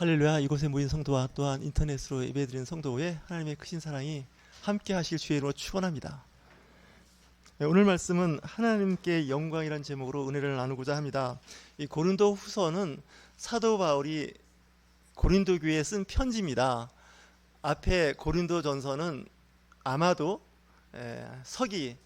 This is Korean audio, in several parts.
할렐루야. 이곳에 모인 성도와 또한 인터넷으로 예배드리는 성도의 하나님의 크신 사랑이 함께 하실 주의 이름으로 축원합니다. 오늘 말씀은 하나님께 영광이라는 제목으로 은혜를 나누고자 합니다. 이 고린도 후서는 사도 바울이 고린도 교회에 쓴 편지입니다. 앞에 고린도 전서는 아마도 서기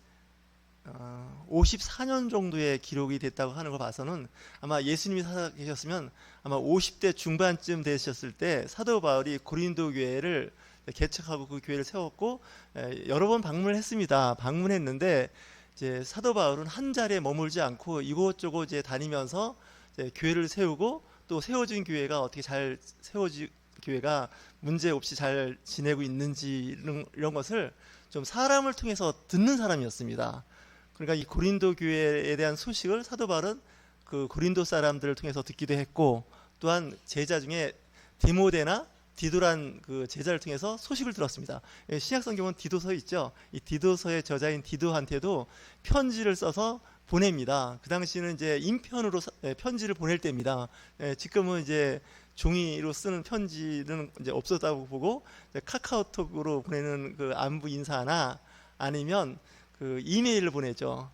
54년 정도의 기록이 됐다고 하는 걸 봐서는 아마 예수님이 살아계셨으면 아마 50대 중반쯤 되셨을 때 사도 바울이 고린도 교회를 개척하고 그 교회를 세웠고 여러 번 방문을 했습니다. 방문했는데 이제 사도 바울은 한 자리에 머물지 않고 이곳저곳 이제 다니면서 이제 교회를 세우고 또 세워진 교회가 어떻게 잘 세워진 교회가 문제 없이 잘 지내고 있는지 이런 것을 좀 사람을 통해서 듣는 사람이었습니다. 그러니까 이 고린도 교회에 대한 소식을 사도 바울은 그 고린도 사람들을 통해서 듣기도 했고, 또한 제자 중에 디모데나 디도란 그 제자를 통해서 소식을 들었습니다. 신약 성경은 디도서 있죠. 이 디도서의 저자인 디도한테도 편지를 써서 보냅니다. 그 당시는 이제 인편으로 편지를 보낼 때입니다. 지금은 이제 종이로 쓰는 편지는 이제 없었다고 보고 카카오톡으로 보내는 그 안부 인사나 아니면 그 이메일을 보내죠.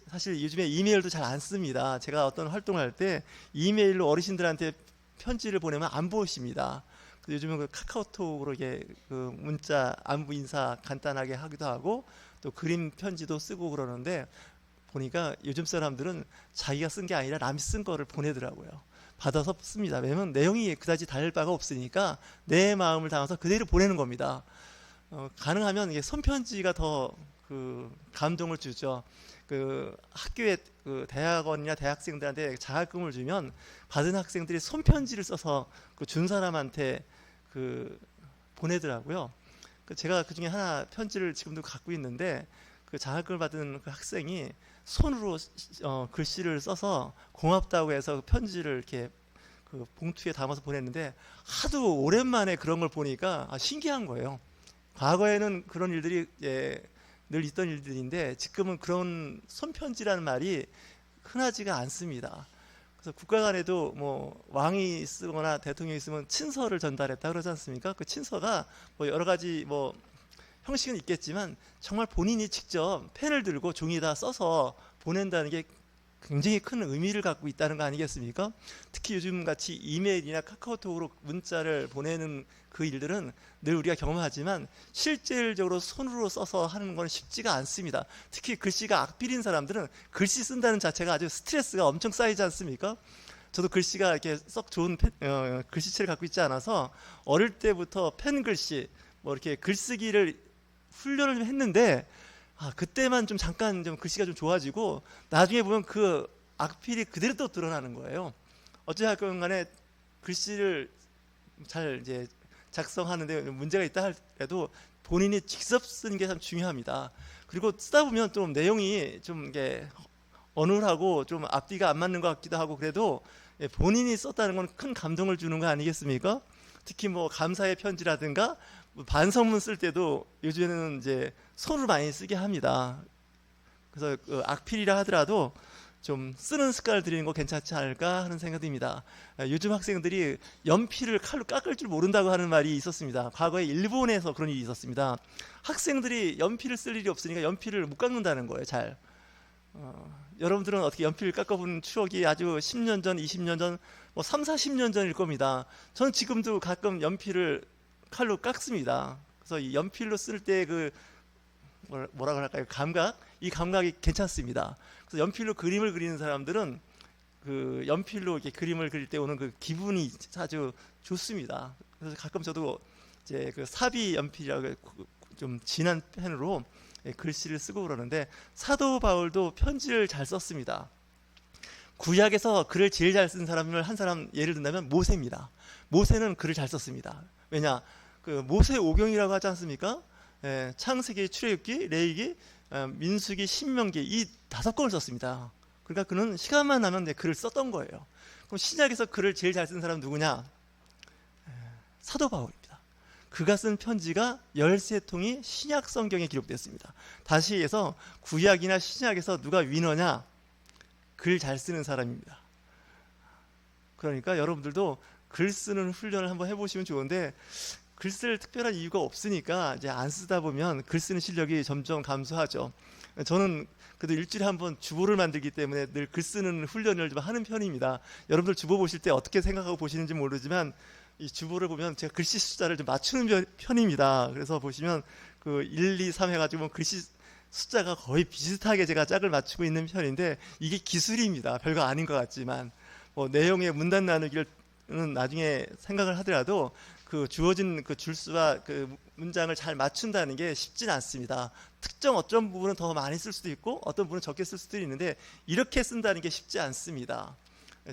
사실 요즘에 이메일도 잘 안 씁니다. 제가 어떤 활동을 할 때 이메일로 어르신들한테 편지를 보내면 안 보십니다. 요즘은 그 카카오톡으로 이게 그 문자 안부 인사 간단하게 하기도 하고 또 그림 편지도 쓰고 그러는데 보니까 요즘 사람들은 자기가 쓴 게 아니라 남이 쓴 거를 보내더라고요. 받아서 씁니다. 왜냐면 내용이 그다지 다를 바가 없으니까 내 마음을 담아서 그대로 보내는 겁니다. 가능하면 이게 손편지가 더 그 감동을 주죠. 그 학교에 그 대학원이나 대학생들한테 장학금을 주면 받은 학생들이 손편지를 써서 그 준 사람한테 그 보내더라고요. 제가 그 중에 하나 편지를 지금도 갖고 있는데 그 장학금을 받은 그 학생이 손으로 글씨를 써서 고맙다고 해서 편지를 이렇게 그 봉투에 담아서 보냈는데 하도 오랜만에 그런 걸 보니까 신기한 거예요. 과거에는 그런 일들이 늘 있던 일들인데 지금은 그런 손편지라는 말이 흔하지가 않습니다. 그래서 국가 간에도 뭐 왕이 쓰거나 대통령이 쓰면 친서를 전달했다 그러지 않습니까? 그 친서가 뭐 여러 가지 뭐 형식은 있겠지만 정말 본인이 직접 펜을 들고 종이에다 써서 보낸다는 게 굉장히 큰 의미를 갖고 있다는 거 아니겠습니까? 특히 요즘 같이 이메일이나 카카오톡으로 문자를 보내는 그 일들은 늘 우리가 경험하지만 실질적으로 손으로 써서 하는 건 쉽지가 않습니다. 특히 글씨가 악필인 사람들은 글씨 쓴다는 자체가 아주 스트레스가 엄청 쌓이지 않습니까? 저도 글씨가 이렇게 썩 좋은 글씨체를 갖고 있지 않아서 어릴 때부터 펜 글씨 뭐 이렇게 글쓰기를 훈련을 했는데 그때만 좀 잠깐 좀 글씨가 좀 좋아지고 나중에 보면 그 악필이 그대로 또 드러나는 거예요. 어찌하건 간에 글씨를 잘 이제 작성하는데 문제가 있다 할때도 본인이 직접 쓰는 게 참 중요합니다. 그리고 쓰다 보면 좀 내용이 좀 이게 어눌하고 좀 앞뒤가 안 맞는 것 같기도 하고 그래도 본인이 썼다는 건 큰 감동을 주는 거 아니겠습니까? 특히 뭐 감사의 편지라든가 반성문 쓸 때도 요즘에는 이제 손으로 많이 쓰게 합니다. 그래서 악필이라 하더라도 좀 쓰는 습관을 들이는 거 괜찮지 않을까 하는 생각이 듭니다. 요즘 학생들이 연필을 칼로 깎을 줄 모른다고 하는 말이 있었습니다. 과거에 일본에서 그런 일이 있었습니다. 학생들이 연필을 쓸 일이 없으니까 연필을 못 깎는다는 거예요. 잘. 여러분들은 어떻게 연필을 깎아본 추억이 아주 10년 전, 20년 전, 뭐 3, 40년 전일 겁니다. 저는 지금도 가끔 연필을 칼로 깎습니다. 그래서 이 연필로 쓸 때 그 뭐라고 할까요? 감각? 이 감각이 괜찮습니다. 그래서 연필로 그림을 그리는 사람들은 그 연필로 이렇게 그림을 그릴 때 오는 그 기분이 아주 좋습니다. 그래서 가끔 저도 이제 그 사비 연필이라고 좀 진한 펜으로 글씨를 쓰고 그러는데 사도 바울도 편지를 잘 썼습니다. 구약에서 글을 제일 잘 쓴 사람을 한 사람 예를 든다면 모세입니다. 모세는 글을 잘 썼습니다. 왜냐? 그 모세 오경이라고 하지 않습니까? 창세기, 출애굽기, 레위기, 민수기, 신명기 이 5권을 썼습니다. 그러니까 그는 시간만 나면 글을 썼던 거예요. 그럼 신약에서 글을 제일 잘 쓴 사람은 누구냐? 사도 바울입니다. 그가 쓴 편지가 13통이 신약 성경에 기록됐습니다. 다시 해서 구약이나 신약에서 누가 위너냐? 글 잘 쓰는 사람입니다. 그러니까 여러분들도 글 쓰는 훈련을 한번 해보시면 좋은데 글 쓸 특별한 이유가 없으니까 이제 안 쓰다 보면 글 쓰는 실력이 점점 감소하죠. 저는 그래도 일주일에 한 번 주보를 만들기 때문에 늘 글 쓰는 훈련을 좀 하는 편입니다. 여러분들 주보 보실 때 어떻게 생각하고 보시는지 모르지만 이 주보를 보면 제가 글씨 숫자를 좀 맞추는 편입니다. 그래서 보시면 그 1, 2, 3 해가지고 글씨 숫자가 거의 비슷하게 제가 짝을 맞추고 있는 편인데 이게 기술입니다. 별거 아닌 것 같지만 뭐 내용의 문단 나누기를 나중에 생각을 하더라도 그 주어진 그 줄수와 그 문장을 잘 맞춘다는 게 쉽지는 않습니다. 특정 어떤 부분은 더 많이 쓸 수도 있고 어떤 부분은 적게 쓸 수도 있는데 이렇게 쓴다는 게 쉽지 않습니다.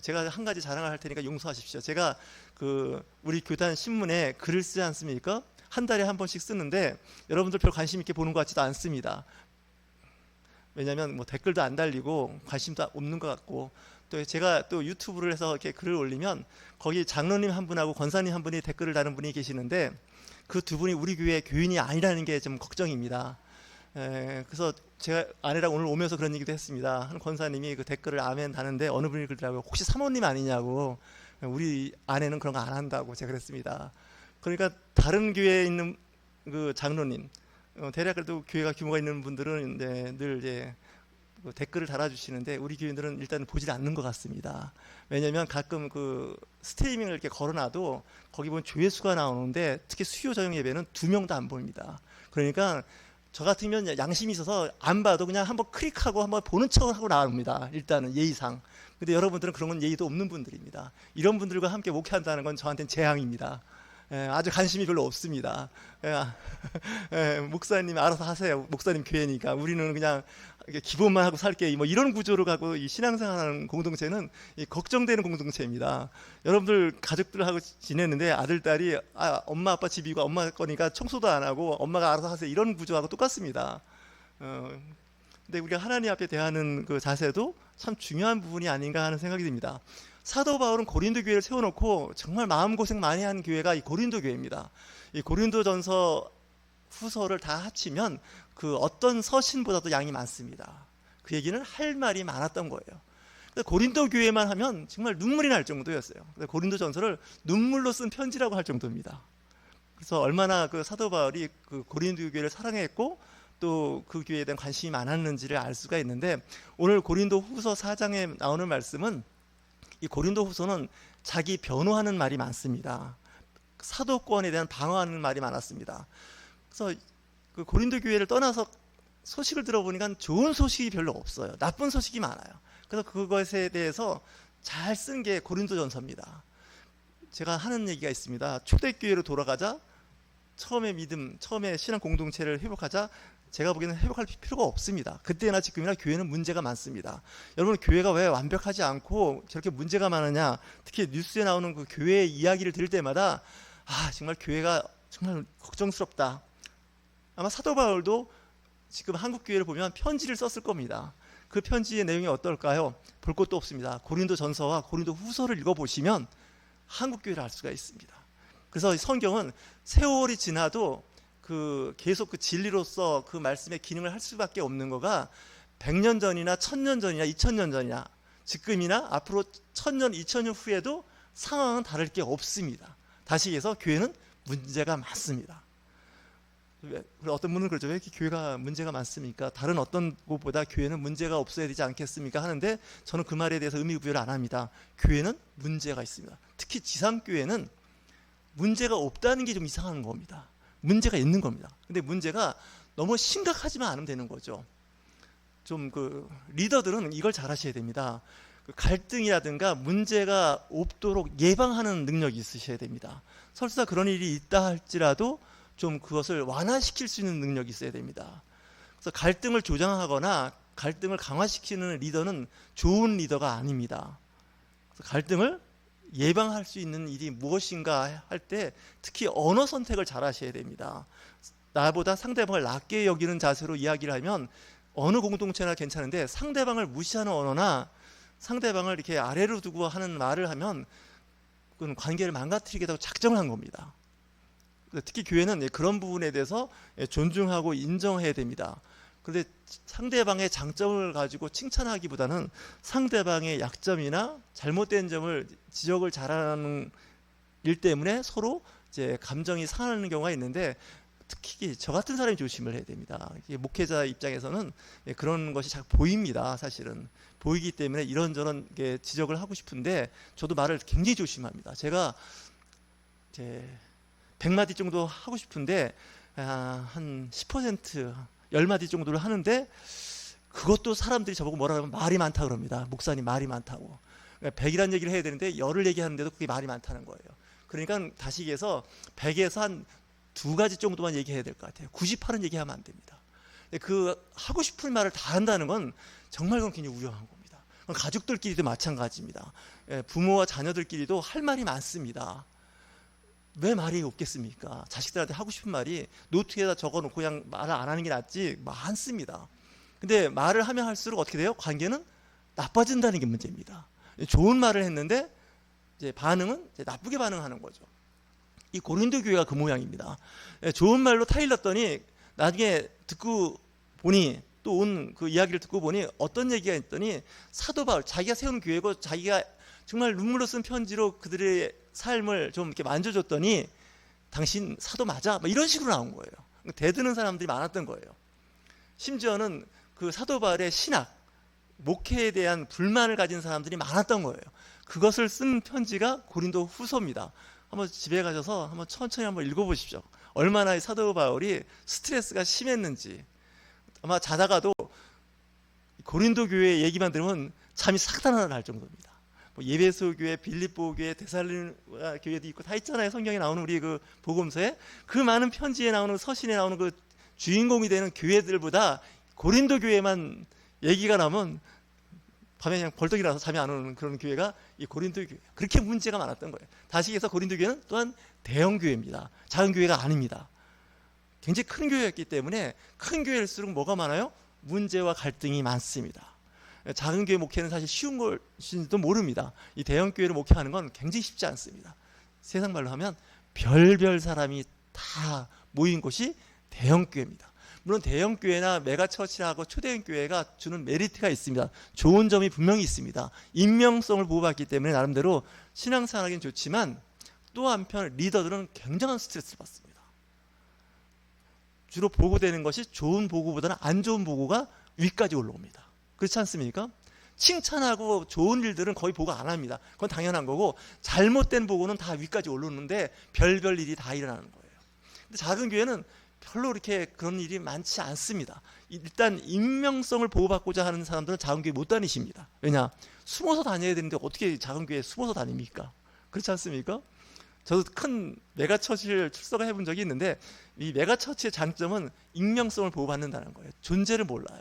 제가 한 가지 자랑을 할 테니까 용서하십시오. 제가 그 우리 교단 신문에 글을 쓰지 않습니까? 한 달에 한 번씩 쓰는데 여러분들 별 관심 있게 보는 것 같지도 않습니다. 왜냐하면 뭐 댓글도 안 달리고 관심도 없는 것 같고 또 제가 또 유튜브를 해서 이렇게 글을 올리면 거기 장로님 한 분하고 권사님 한 분이 댓글을 다는 분이 계시는데 그 두 분이 우리 교회 교인이 아니라는 게 좀 걱정입니다. 그래서 제가 아내랑 오늘 오면서 그런 얘기도 했습니다. 한 권사님이 그 댓글을 아멘 다는데 어느 분이 그러더라고요. 혹시 사모님 아니냐고. 우리 아내는 그런 거 안 한다고 제가 그랬습니다. 그러니까 다른 교회에 있는 그 장로님, 대략 그래도 교회가 규모가 있는 분들은 이제 늘 이제 댓글을 달아주시는데 우리 교인들은 일단 보질 않는 것 같습니다. 왜냐하면 가끔 그 스트리밍을 이렇게 걸어놔도 거기 보면 조회수가 나오는데 특히 수요 저녁 예배는 2명도 안 보입니다. 그러니까 저 같으면 양심이 있어서 안 봐도 그냥 한번 클릭하고 한번 보는 척을 하고 나옵니다. 일단은 예의상. 근데 여러분들은 그런 건 예의도 없는 분들입니다. 이런 분들과 함께 목회한다는 건 저한테는 재앙입니다. 아주 관심이 별로 없습니다. 목사님 알아서 하세요. 목사님 교회니까 우리는 그냥 기본만 하고 살게. 뭐 이런 구조로 가고 이 신앙생활하는 공동체는 이 걱정되는 공동체입니다. 여러분들 가족들하고 지내는데 아들 딸이 엄마 아빠 집이고 엄마 거니까 청소도 안 하고 엄마가 알아서 하세요. 이런 구조하고 똑같습니다. 근데 우리가 하나님 앞에 대하는 그 자세도 참 중요한 부분이 아닌가 하는 생각이 듭니다. 사도 바울은 고린도 교회를 세워놓고 정말 마음고생 많이 한 교회가 이 고린도 교회입니다. 이 고린도전서 후서를 다 합치면 그 어떤 서신보다도 양이 많습니다. 그 얘기는 할 말이 많았던 거예요. 고린도 교회만 하면 정말 눈물이 날 정도였어요. 고린도전서를 눈물로 쓴 편지라고 할 정도입니다. 그래서 얼마나 그 사도 바울이 그 고린도 교회를 사랑했고 또 그 교회에 대한 관심이 많았는지를 알 수가 있는데 오늘 고린도 후서 4장에 나오는 말씀은 이 고린도 후서는 자기 변호하는 말이 많습니다. 사도권에 대한 방어하는 말이 많았습니다. 그래서 그 고린도 교회를 떠나서 소식을 들어보니까 좋은 소식이 별로 없어요. 나쁜 소식이 많아요. 그래서 그것에 대해서 잘 쓴 게 고린도전서입니다. 제가 하는 얘기가 있습니다. 초대교회로 돌아가자, 처음의 믿음, 처음의 신앙 공동체를 회복하자. 제가 보기에는 회복할 필요가 없습니다. 그때나 지금이나 교회는 문제가 많습니다. 여러분 교회가 왜 완벽하지 않고 저렇게 문제가 많으냐, 특히 뉴스에 나오는 그 교회의 이야기를 들을 때마다 정말 교회가 정말 걱정스럽다. 아마 사도 바울도 지금 한국 교회를 보면 편지를 썼을 겁니다. 그 편지의 내용이 어떨까요? 볼 것도 없습니다. 고린도 전서와 고린도 후서를 읽어보시면 한국 교회를 알 수가 있습니다. 그래서 성경은 세월이 지나도 계속 그 진리로서 그 말씀의 기능을 할 수밖에 없는 거가 100년 전이나 1000년 전이나 2000년 전이나 지금이나 앞으로 1000년, 2000년 후에도 상황은 다를 게 없습니다. 다시 얘기해서 교회는 문제가 많습니다. 어떤 분은 그러죠. 왜 이렇게 교회가 문제가 많습니까? 다른 어떤 곳보다 교회는 문제가 없어야 되지 않겠습니까? 하는데 저는 그 말에 대해서 의미 부여를 안 합니다. 교회는 문제가 있습니다. 특히 지상교회는 문제가 없다는 게 좀 이상한 겁니다. 문제가 있는 겁니다. 근데 문제가 너무 심각하지만 않으면 되는 거죠. 좀 그 리더들은 이걸 잘 하셔야 됩니다. 갈등이라든가 문제가 없도록 예방하는 능력이 있으셔야 됩니다. 설사 그런 일이 있다 할지라도 좀 그것을 완화시킬 수 있는 능력이 있어야 됩니다. 그래서 갈등을 조장하거나 갈등을 강화시키는 리더는 좋은 리더가 아닙니다. 그래서 갈등을 예방할 수 있는 일이 무엇인가 할 때 특히 언어 선택을 잘 하셔야 됩니다. 나보다 상대방을 낮게 여기는 자세로 이야기를 하면 어느 공동체나 괜찮은데 상대방을 무시하는 언어나 상대방을 이렇게 아래로 두고 하는 말을 하면 그건 관계를 망가뜨리겠다고 작정을 한 겁니다. 특히 교회는 그런 부분에 대해서 존중하고 인정해야 됩니다. 그런데 상대방의 장점을 가지고 칭찬하기보다는 상대방의 약점이나 잘못된 점을 지적을 잘하는 일 때문에 서로 이제 감정이 상하는 경우가 있는데, 특히 저 같은 사람이 조심을 해야 됩니다. 목회자 입장에서는 그런 것이 잘 보입니다. 사실은 보이기 때문에 이런저런 지적을 하고 싶은데, 저도 말을 굉장히 조심합니다. 제가 이제 100마디 정도 하고 싶은데 한 10%, 10마디 정도를 하는데, 그것도 사람들이 저보고 뭐라 하면 말이 많다 그럽니다. 목사님 말이 많다고. 100이란 얘기를 해야 되는데 10을 얘기하는데도 그게 말이 많다는 거예요. 그러니까 다시 얘기해서 100에서 한 2가지 정도만 얘기해야 될 것 같아요. 98은 얘기하면 안 됩니다. 그 하고 싶은 말을 다 한다는 건 정말 그건 굉장히 위험한 겁니다. 가족들끼리도 마찬가지입니다. 부모와 자녀들끼리도 할 말이 많습니다. 왜 말이 없겠습니까? 자식들한테 하고 싶은 말이 노트에다 적어놓고 그냥 말을 안 하는 게 낫지 많습니다. 근데 말을 하면 할수록 어떻게 돼요? 관계는 나빠진다는 게 문제입니다. 좋은 말을 했는데 이제 반응은 이제 나쁘게 반응하는 거죠. 이 고린도 교회가 그 모양입니다. 좋은 말로 타일렀더니 나중에 듣고 보니, 또 온 그 이야기를 듣고 보니 어떤 얘기가 있더니, 사도 바울 자기가 세운 교회고 자기가 정말 눈물로 쓴 편지로 그들의 삶을 좀 이렇게 만져줬더니 당신 사도 맞아? 이런 식으로 나온 거예요. 대드는 사람들이 많았던 거예요. 심지어는 그 사도 바울의 신학, 목회에 대한 불만을 가진 사람들이 많았던 거예요. 그것을 쓴 편지가 고린도 후서입니다. 한번 집에 가셔서 한번 천천히 한번 읽어보십시오. 얼마나 사도 바울이 스트레스가 심했는지. 아마 자다가도 고린도 교회 얘기만 들으면 잠이 싹 달아날 정도입니다. 예배소 교회, 빌립보 교회, 데살로니가 교회도 있고 다 있잖아요. 성경에 나오는 우리 그 복음서에 그 많은 편지에 나오는, 서신에 나오는 그 주인공이 되는 교회들보다 고린도 교회만 얘기가 나면 밤에 그냥 벌떡 일어나서 잠이 안 오는 그런 교회가 이 고린도 교회. 그렇게 문제가 많았던 거예요. 다시 얘기해서 고린도 교회는 또한 대형 교회입니다. 작은 교회가 아닙니다. 굉장히 큰 교회였기 때문에 큰 교회일수록 뭐가 많아요? 문제와 갈등이 많습니다. 작은 교회 목회는 사실 쉬운 것인지도 모릅니다. 이 대형 교회를 목회하는 건 굉장히 쉽지 않습니다. 세상 말로 하면 별별 사람이 다 모인 곳이 대형 교회입니다. 물론 대형 교회나 메가처치하고 초대형 교회가 주는 메리트가 있습니다. 좋은 점이 분명히 있습니다. 임명성을 보호받기 때문에 나름대로 신앙생활하기는 좋지만, 또 한편 리더들은 굉장한 스트레스를 받습니다. 주로 보고되는 것이 좋은 보고보다는 안 좋은 보고가 위까지 올라옵니다. 그렇지 않습니까? 칭찬하고 좋은 일들은 거의 보고 안 합니다. 그건 당연한 거고, 잘못된 보고는 다 위까지 올라오는데 별별 일이 다 일어나는 거예요. 근데 작은 교회는 별로 이렇게 그런 일이 많지 않습니다. 일단 임명성을 보호받고자 하는 사람들은 작은 교회 못 다니십니다. 왜냐? 숨어서 다녀야 되는데 어떻게 작은 교회에 숨어서 다닙니까? 그렇지 않습니까? 저도 큰 메가처치를 출석을 해본 적이 있는데, 이 메가처치의 장점은 익명성을 보호받는다는 거예요. 존재를 몰라요.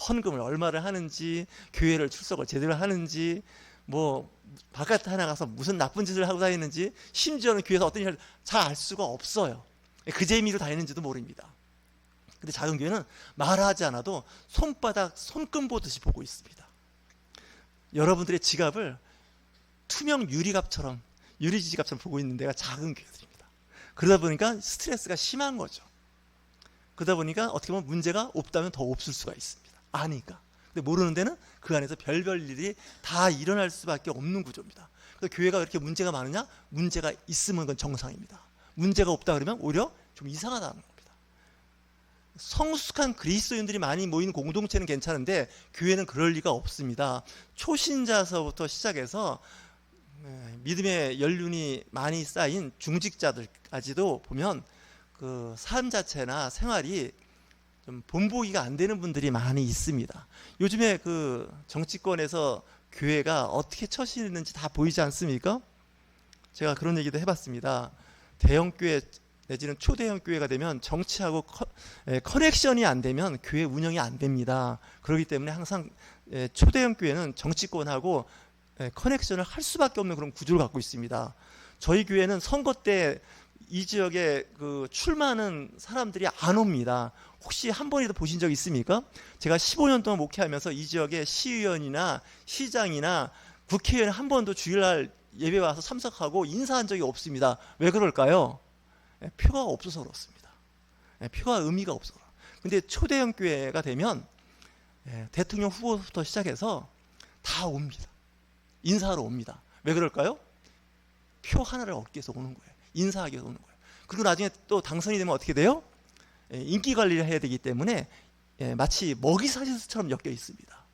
헌금을 얼마를 하는지, 교회를 출석을 제대로 하는지, 뭐 바깥에 하나 가서 무슨 나쁜 짓을 하고 다니는지, 심지어는 교회에서 어떤 일을 잘 알 수가 없어요. 그 재미로 다니는지도 모릅니다. 근데 작은 교회는 말하지 않아도 손바닥 손금 보듯이 보고 있습니다. 여러분들의 지갑을 투명 유리갑처럼, 유리지갑처럼 보고 있는 데가 작은 교회들입니다. 그러다 보니까 스트레스가 심한 거죠. 그러다 보니까 어떻게 보면 문제가 없다면 더 없을 수가 있습니다. 아니까. 근데 모르는 데는 그 안에서 별별 일이 다 일어날 수밖에 없는 구조입니다. 그래서 교회가 왜 이렇게 문제가 많으냐? 문제가 있으면 그건 정상입니다. 문제가 없다 그러면 오히려 좀 이상하다는 겁니다. 성숙한 그리스도인들이 많이 모인 공동체는 괜찮은데 교회는 그럴 리가 없습니다. 초신자서부터 시작해서 믿음의 연륜이 많이 쌓인 중직자들까지도 보면 그 삶 자체나 생활이 좀 본보기가 안 되는 분들이 많이 있습니다. 요즘에 그 정치권에서 교회가 어떻게 처신했는지 다 보이지 않습니까? 제가 그런 얘기도 해봤습니다. 대형 교회 내지는 초대형 교회가 되면 정치하고 커넥션이 안 되면 교회 운영이 안 됩니다. 그렇기 때문에 항상 초대형 교회는 정치권하고 커넥션을 할 수밖에 없는 그런 구조를 갖고 있습니다. 저희 교회는 선거 때 이 지역에 그 출마하는 사람들이 안 옵니다. 혹시 한 번이라도 보신 적 있습니까? 제가 15년 동안 목회하면서 이 지역에 시의원이나 시장이나 국회의원 한 번도 주일날 예배 와서 참석하고 인사한 적이 없습니다. 왜 그럴까요? 표가 없어서 그렇습니다. 표가 의미가 없어서. 근데 초대형 교회가 되면 대통령 후보부터 시작해서 다 옵니다. 인사하러 옵니다. 왜 그럴까요? 표 하나를 얻기 위해서 오는 거예요. 인사하기 위해서 오는 거예요. 그리고 나중에 또 당선이 되면 어떻게 돼요? 인기 관리를 해야 되기 때문에 마치 먹이 사슬처럼 엮여 있습니다.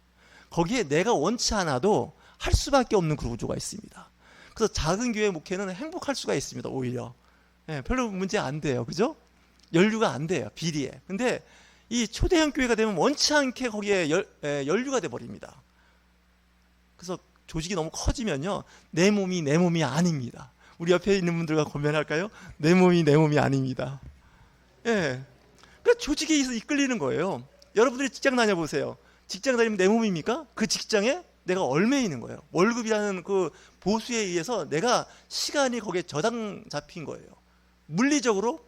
거기에 내가 원치 않아도 할 수밖에 없는 구조가 있습니다. 그래서 작은 교회 목회는 행복할 수가 있습니다. 오히려 별로 문제 안 돼요. 그죠? 연류가 안 돼요. 비리에. 근데 이 초대형 교회가 되면 원치 않게 거기에 연류가 돼 버립니다. 그래서 조직이 너무 커지면요, 내 몸이 아닙니다. 우리 옆에 있는 분들과 고민할까요? 내 몸이 아닙니다. 예. 그러니까 조직에 의해서 이끌리는 거예요. 여러분들이 직장 다녀보세요. 직장 다니면 내 몸입니까? 그 직장에 내가 얽매이는 거예요. 월급이라는 그 보수에 의해서 내가 시간이 거기에 저당 잡힌 거예요. 물리적으로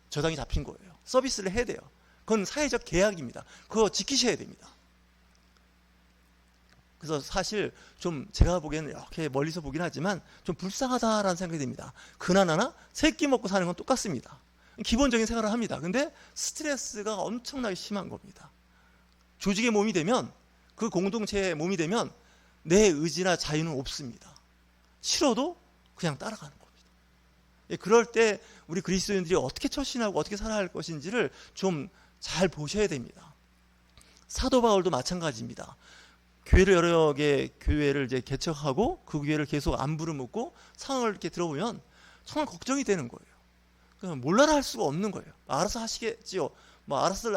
저당이 잡힌 거예요. 서비스를 해야 돼요. 그건 사회적 계약입니다. 그거 지키셔야 됩니다. 그래서 사실 좀 제가 보기에는 이렇게 멀리서 보긴 하지만 좀 불쌍하다라는 생각이 듭니다. 그나저나 새끼 먹고 사는 건 똑같습니다. 기본적인 생활을 합니다. 근데 스트레스가 엄청나게 심한 겁니다. 조직의 몸이 되면, 그 공동체의 몸이 되면 내 의지나 자유는 없습니다. 싫어도 그냥 따라가는 겁니다. 그럴 때 우리 그리스도인들이 어떻게 처신하고 어떻게 살아야 할 것인지를 좀 잘 보셔야 됩니다. 사도 바울도 마찬가지입니다. 교회를 여러 개 교회를 이제 개척하고 그 교회를 계속 안부를 묻고 상황을 이렇게 들어보면 정말 걱정이 되는 거예요. 그냥 몰라라 할 수가 없는 거예요. 알아서 하시겠지요. 뭐 알아서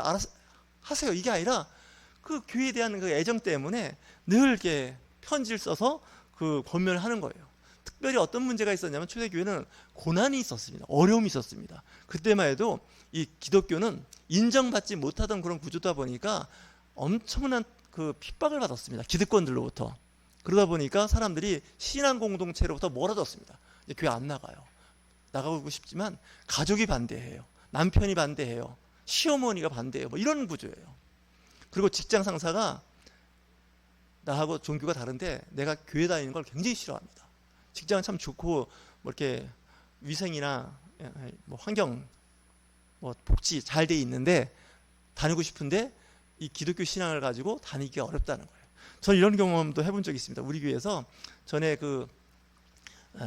하세요. 이게 아니라 그 교회에 대한 그 애정 때문에 늘 이렇게 편지를 써서 그 권면을 하는 거예요. 특별히 어떤 문제가 있었냐면 초대교회는 고난이 있었습니다. 어려움이 있었습니다. 그때만 해도 이 기독교는 인정받지 못하던 그런 구조다 보니까 엄청난 그 핍박을 받았습니다. 기득권들로부터. 그러다 보니까 사람들이 신앙 공동체로부터 멀어졌습니다. 이제 교회 안 나가요. 나가고 싶지만 가족이 반대해요. 남편이 반대해요. 시어머니가 반대해요. 뭐 이런 구조예요. 그리고 직장 상사가 나하고 종교가 다른데 내가 교회 다니는 걸 굉장히 싫어합니다. 직장은 참 좋고 뭐 이렇게 위생이나 뭐 환경, 뭐 복지 잘 돼 있는데 다니고 싶은데 이 기독교 신앙을 가지고 다니기가 어렵다는 거예요. 저는 이런 경험도 해본 적이 있습니다. 우리 교회에서 전에 그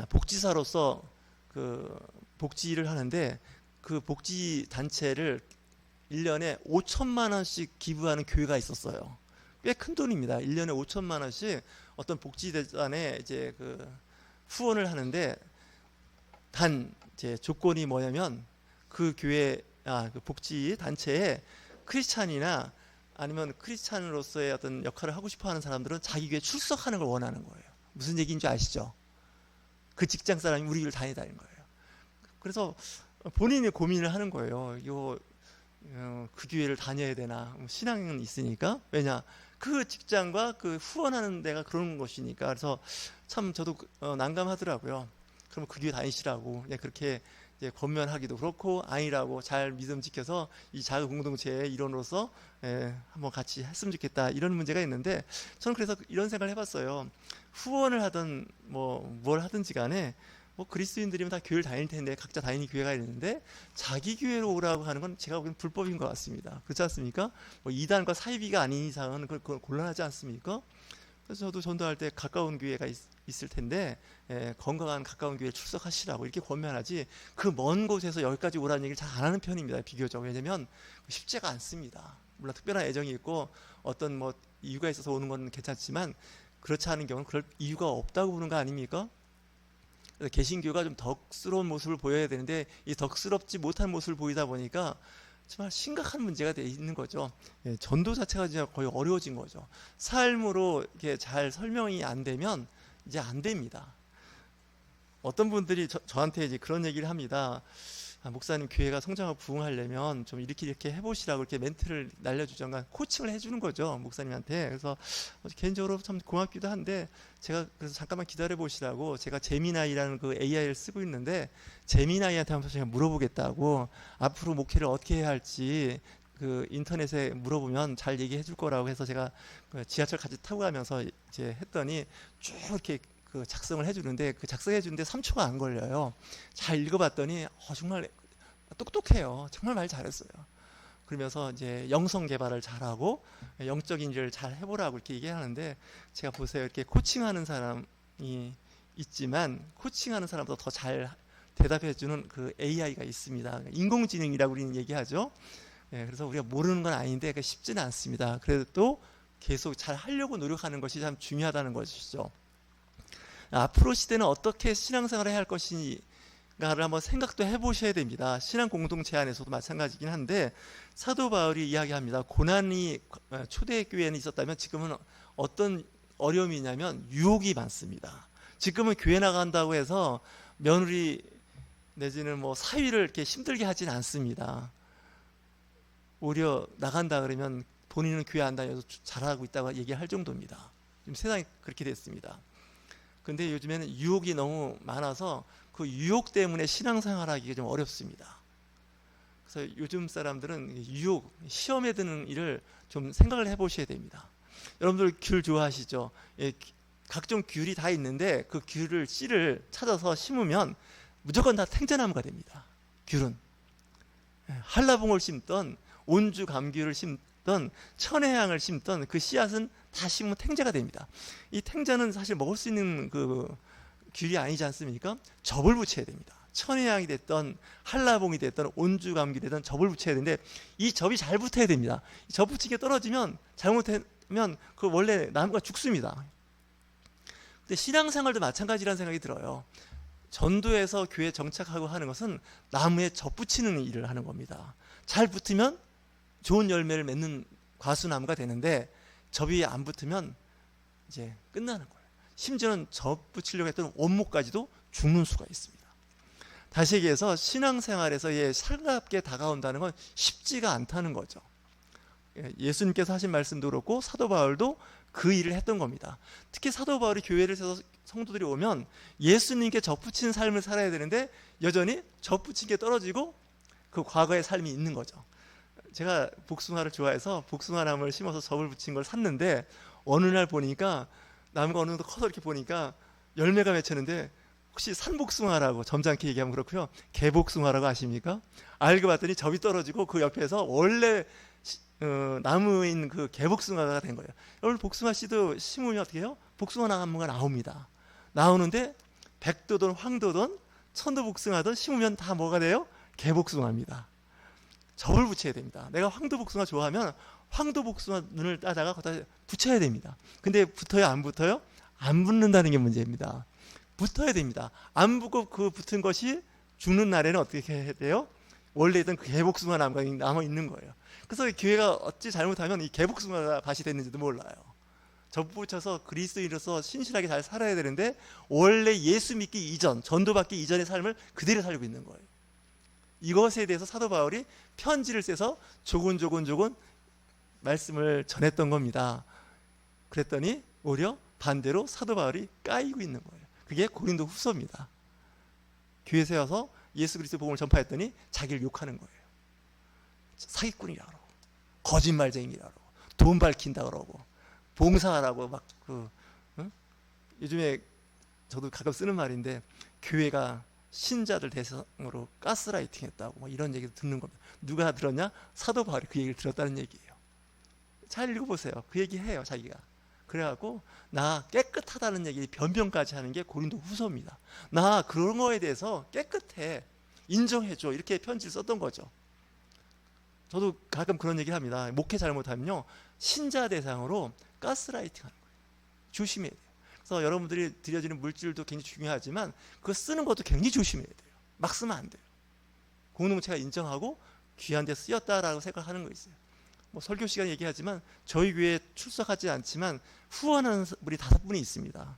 복지사로서 그 복지를 하는데 그 복지 단체를 1년에 5천만 원씩 기부하는 교회가 있었어요. 꽤 큰 돈입니다. 1년에 5천만 원씩 어떤 복지대단에 이제 그 후원을 하는데 단 이제 조건이 뭐냐면 그 교회 그 복지 단체에 크리스찬이나 아니면 크리스찬으로서의 어떤 역할을 하고 싶어하는 사람들은 자기 교회 출석하는 걸 원하는 거예요. 무슨 얘기인지 아시죠? 그 직장 사람이 우리 교회를 다니다는 거예요. 그래서 본인이 고민을 하는 거예요. 이거 그 교회를 다녀야 되나? 신앙은 있으니까. 왜냐? 그 직장과 그 후원하는 데가 그런 것이니까. 그래서 참 저도 난감하더라고요. 그럼 그 교회 다니시라고 그렇게 이제 권면하기도 그렇고 아니라고 잘 믿음 지켜서 이 작은 공동체의 일원으로서 한번 같이 했으면 좋겠다 이런 문제가 있는데 저는 그래서 이런 생각을 해봤어요. 후원을 하든 뭘 하든지 간에 뭐 그리스도인들이면 다 교회를 다닐 텐데 각자 다니는 교회가 있는데 자기 교회로 오라고 하는 건 제가 보기엔 불법인 것 같습니다. 그렇지 않습니까? 뭐 이단과 사이비가 아닌 이상은 그건 곤란하지 않습니까? 그래서 저도 전도할 때 가까운 교회가 있을 텐데 건강한 가까운 교회에 출석하시라고 이렇게 권면하지 그 먼 곳에서 여기까지 오라는 얘기를 잘 안 하는 편입니다. 비교적. 왜냐면 쉽지가 않습니다. 물론 특별한 애정이 있고 어떤 뭐 이유가 있어서 오는 건 괜찮지만 그렇지 않은 경우는 그럴 이유가 없다고 보는 거 아닙니까? 그래서 개신교가 좀 덕스러운 모습을 보여야 되는데 이 덕스럽지 못한 모습을 보이다 보니까 정말 심각한 문제가 돼 있는 거죠. 전도 자체가 이제 거의 어려워진 거죠. 삶으로 이렇게 잘 설명이 안 되면 이제 안 됩니다. 어떤 분들이 저한테 이제 그런 얘기를 합니다. 목사님 교회가 성장하고 부흥하려면 좀 이렇게 해보시라고 이렇게 멘트를 날려주던가 코칭을 해주는 거죠 목사님한테. 그래서 개인적으로 참 고맙기도 한데 제가 그래서 잠깐만 기다려 보시라고 제가 제미나이라는 그 AI를 쓰고 있는데 제미나이한테 한번 제가 물어보겠다고 앞으로 목회를 어떻게 해야 할지 그 인터넷에 물어보면 잘 얘기해 줄 거라고 해서 제가 지하철 같이 타고 가면서 이제 했더니 쭉 이렇게 그 작성을 해주는데 그 작성해 주는데 3초가 안 걸려요. 잘 읽어봤더니 정말 똑똑해요. 정말 말 잘했어요. 그러면서 이제 영성 개발을 잘하고 영적인 일을 잘 해보라고 이렇게 얘기하는데 제가 보세요. 이렇게 코칭하는 사람이 있지만 코칭하는 사람보다 더 잘 대답해주는 그 AI가 있습니다. 인공지능이라고 우리는 얘기하죠. 예, 그래서 우리가 모르는 건 아닌데 쉽지는 않습니다. 그래도 계속 잘 하려고 노력하는 것이 참 중요하다는 것이죠. 앞으로 시대는 어떻게 신앙생활을 해야 할 것인가를 한번 생각도 해보셔야 됩니다. 신앙 공동체 안에서도 마찬가지긴 한데 사도 바울이 이야기합니다. 고난이 초대교회는 있었다면 지금은 어떤 어려움이 있냐면 유혹이 많습니다. 지금은 교회 나간다고 해서 며느리 내지는 뭐 사위를 이렇게 힘들게 하진 않습니다. 오히려 나간다 그러면 본인은 교회 안 다녀서 잘하고 있다고 얘기할 정도입니다. 지금 세상이 그렇게 됐습니다. 근데 요즘에는 유혹이 너무 많아서 그 유혹 때문에 신앙생활하기가 좀 어렵습니다. 그래서 요즘 사람들은 유혹, 시험에 드는 일을 좀 생각을 해보셔야 됩니다. 여러분들 귤 좋아하시죠? 예, 각종 귤이 다 있는데 그 귤을 씨를 찾아서 심으면 무조건 다 탱자나무가 됩니다. 귤은 한라봉을 심던 온주 감귤을 심던 천혜향을 심던 그 씨앗은 다 심으면 탱자가 됩니다. 이 탱자는 사실 먹을 수 있는 그 귤이 아니지 않습니까? 접을 붙여야 됩니다. 천혜향이 됐던 한라봉이 됐던 온주 감귤이 됐던 접을 붙여야 되는데 이 접이 잘 붙어야 됩니다. 접 붙이게 떨어지면 잘못하면 그 원래 나무가 죽습니다. 근데 신앙생활도 마찬가지라는 생각이 들어요. 전도에서 교회에 정착하고 하는 것은 나무에 접 붙이는 일을 하는 겁니다. 잘 붙으면 좋은 열매를 맺는 과수나무가 되는데 접이 안 붙으면 이제 끝나는 거예요. 심지어는 접 붙이려고 했던 원목까지도 죽는 수가 있습니다. 다시 얘기해서 신앙생활에서 살갑게 다가온다는 건 쉽지가 않다는 거죠. 예수님께서 하신 말씀도 그렇고 사도 바울도 그 일을 했던 겁니다. 특히 사도 바울이 교회를 세워서 성도들이 오면 예수님께 접붙이는 삶을 살아야 되는데 여전히 접붙인 게 떨어지고 그 과거의 삶이 있는 거죠. 제가 복숭아를 좋아해서 복숭아나무를 심어서 접을 붙인 걸 샀는데 어느 날 보니까 나무가 어느 정도 커서 이렇게 보니까 열매가 맺혔는데 혹시 산복숭아라고 점잖게 얘기하면 그렇고요. 개복숭아라고 아십니까? 알고 봤더니 접이 떨어지고 그 옆에서 원래 나무인 그 개복숭아가 된 거예요. 여러분 복숭아 씨도 심으면 어떻게 해요? 복숭아 나무가 나옵니다. 나오는데 백도든 황도든 천도복숭아든 심으면 다 뭐가 돼요? 개복숭아입니다. 접을 붙여야 됩니다. 내가 황도복숭아 좋아하면 황도복숭아 눈을 따다가 거기다 붙여야 됩니다. 근데 붙어요? 안 붙어요? 안 붙는다는 게 문제입니다. 붙어야 됩니다. 안 붙고 그 붙은 것이 죽는 날에는 어떻게 해야 돼요? 원래 있던 그 개복숭아 나무가 남아 있는 거예요. 그래서 교회가 어찌 잘못하면 이 개복숭아가 밭이 됐는지도 몰라요. 접붙여서 그리스도인으로서 신실하게 잘 살아야 되는데 원래 예수 믿기 이전, 전도받기 이전의 삶을 그대로 살고 있는 거예요. 이것에 대해서 사도 바울이 편지를 써서 조곤조곤 말씀을 전했던 겁니다. 그랬더니 오히려 반대로 사도 바울이 까이고 있는 거예요. 그게 고린도 후서입니다. 교회 세워서 예수 그리스도 복음을 전파했더니 자기를 욕하는 거예요. 사기꾼이라 그러고 거짓말쟁이라 그러고 돈 밝힌다 그러고 봉사하라고 막 요즘에 저도 가끔 쓰는 말인데 교회가 신자들 대상으로 가스라이팅 했다고 이런 얘기도 듣는 겁니다. 누가 들었냐? 사도 바울이 그 얘기를 들었다는 얘기예요. 잘 읽어보세요. 그 얘기 해요 자기가. 그래갖고 나 깨끗하다는 얘기 변명까지 하는 게 고린도 후서입니다. 나 그런 거에 대해서 깨끗해 인정해줘 이렇게 편지를 썼던 거죠. 저도 가끔 그런 얘기를 합니다. 목회 잘못하면요 신자 대상으로 가스라이팅 하는 거예요. 조심해야 돼요. 그래서 여러분들이 들여지는 물질도 굉장히 중요하지만 그거 쓰는 것도 굉장히 조심해야 돼요. 막 쓰면 안 돼요. 공동체가 인정하고 귀한 데 쓰였다라고 생각하는 거 있어요. 뭐 설교 시간에 얘기하지만 저희 교회에 출석하지 않지만 후원하는 분이 5분이 있습니다.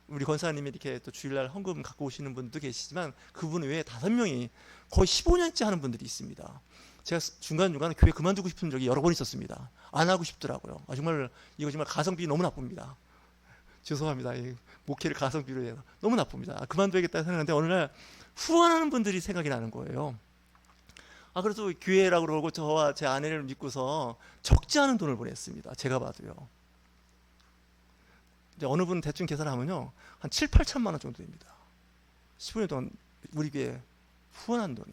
우리 권사님이 이렇게 또 주일날 헌금 갖고 오시는 분도 계시지만 그분 외에 5명이 거의 15년째 하는 분들이 있습니다. 제가 중간중간에 교회 그만두고 싶은 적이 여러 번 있었습니다. 안 하고 싶더라고요. 정말 이거 정말 가성비 너무 나쁩니다. 죄송합니다. 목회를 가성비로 해서 너무 나쁩니다. 그만둬야겠다 생각하는데 어느 날 후원하는 분들이 생각이 나는 거예요. 그래서 교회라고 그러고 저와 제 아내를 믿고서 적지 않은 돈을 보냈습니다. 제가 봐도요. 이제 어느 분 대충 계산하면요 한 7, 8천만 원 정도 됩니다. 15년 동안 우리 교회 후원한 돈이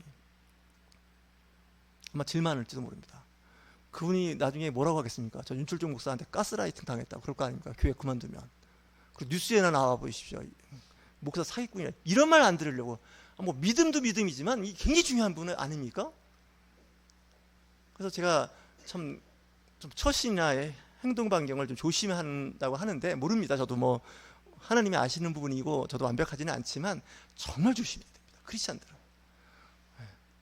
아마 질만할지도 모릅니다. 그분이 나중에 뭐라고 하겠습니까? 저 윤철종 목사한테 가스라이팅 당했다고 그럴 거 아닙니까? 교회 그만두면. 그 뉴스에나 나와 보십시오. 목사 사기꾼이라 이런 말 안 들으려고. 뭐 믿음도 믿음이지만 이 굉장히 중요한 부분 아닙니까? 그래서 제가 참 좀 처신이나 행동 반경을 좀 조심한다고 하는데 모릅니다. 저도 뭐 하나님이 아시는 부분이고 저도 완벽하지는 않지만 정말 조심해야 됩니다. 크리스찬들은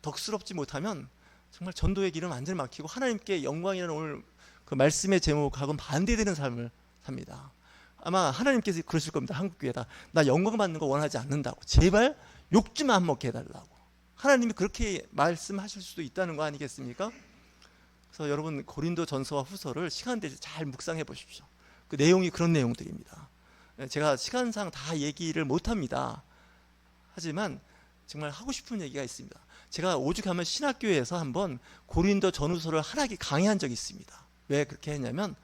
덕스럽지 못하면 정말 전도의 길은 완전히 막히고 하나님께 영광이라는 오늘 그 말씀의 제목하고는 반대되는 삶을 삽니다. 아마 하나님께서 그러실 겁니다. 한국교회다. 나 영광 받는 거 원하지 않는다고. 제발 욕 좀 안 먹게 해달라고. 하나님이 그렇게 말씀하실 수도 있다는 거 아니겠습니까? 그래서 여러분 고린도 전서와 후서를 시간 되실 잘 묵상해 보십시오. 그 내용이 그런 내용들입니다. 제가 시간상 다 얘기를 못합니다. 하지만 정말 하고 싶은 얘기가 있습니다. 제가 오죽하면 신학교에서 한번 고린도 전후서를 한 학기 강의한 적이 있습니다. 왜 그렇게 했냐면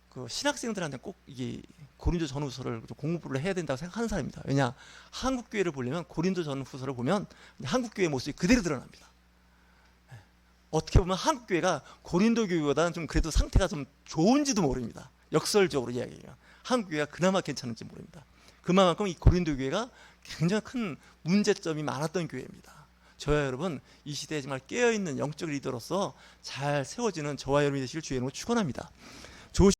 그 신학생들한테 꼭 이게 고린도 전후서를 공부를 해야 된다고 생각하는 사람입니다. 왜냐, 한국 교회를 보려면 고린도 전후서를 보면 한국 교회의 모습이 그대로 드러납니다. 어떻게 보면 한국 교회가 고린도 교회보다는 좀 그래도 상태가 좀 좋은지도 모릅니다. 역설적으로 이야기해요. 한국 교회가 그나마 괜찮은지 모릅니다. 그만큼 이 고린도 교회가 굉장히 큰 문제점이 많았던 교회입니다. 저와 여러분 이 시대에 정말 깨어있는 영적 리더로서 잘 세워지는 저와 여러분이 되시길 주의 이름으로 축원합니다.